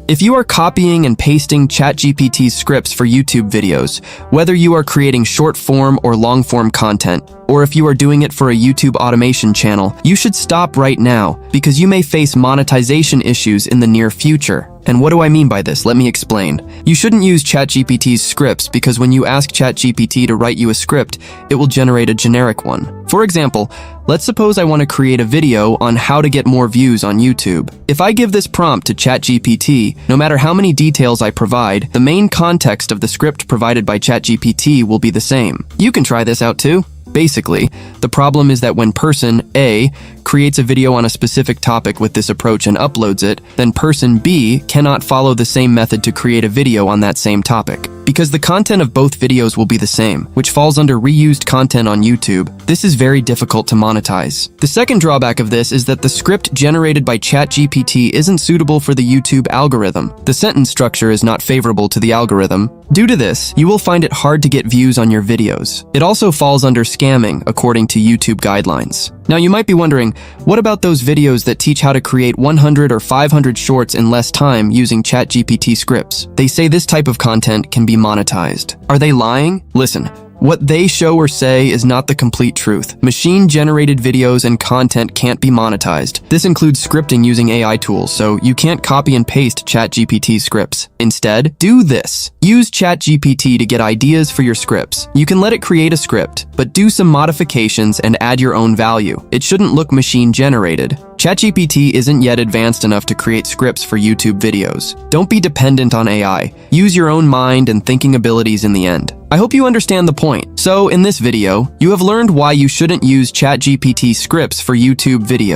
If you are copying and pasting ChatGPT's scripts for YouTube videos, whether you are creating short-form or long-form content, or if you are doing it for a YouTube automation channel, you should stop right now because you may face monetization issues in the near future. And what do I mean by this? Let me explain. You shouldn't use ChatGPT's scripts because when you ask ChatGPT to write you a script, it will generate a generic one. For example, let's suppose I want to create a video on how to get more views on YouTube. If I give this prompt to ChatGPT, no matter how many details I provide, the main context of the script provided by ChatGPT will be the same. You can try this out too. Basically, the problem is that when person A creates a video on a specific topic with this approach and uploads it, then person B cannot follow the same method to create a video on that same topic. Because the content of both videos will be the same, which falls under reused content on YouTube, this is very difficult to monetize. The second drawback of this is that the script generated by ChatGPT isn't suitable for the YouTube algorithm. The sentence structure is not favorable to the algorithm. Due to this, you will find it hard to get views on your videos. It also falls under scamming, according to YouTube guidelines. Now you might be wondering, what about those videos that teach how to create 100 or 500 shorts in less time using ChatGPT scripts? They say this type of content can be monetized. Are they lying? Listen. What they show or say is not the complete truth. Machine-generated videos and content can't be monetized. This includes scripting using AI tools, so you can't copy and paste ChatGPT scripts. Instead, do this. Use ChatGPT to get ideas for your scripts. You can let it create a script, but do some modifications and add your own value. It shouldn't look machine-generated. ChatGPT isn't yet advanced enough to create scripts for YouTube videos. Don't be dependent on AI. Use your own mind and thinking abilities in the end. I hope you understand the point. So, in this video, you have learned why you shouldn't use ChatGPT scripts for YouTube videos.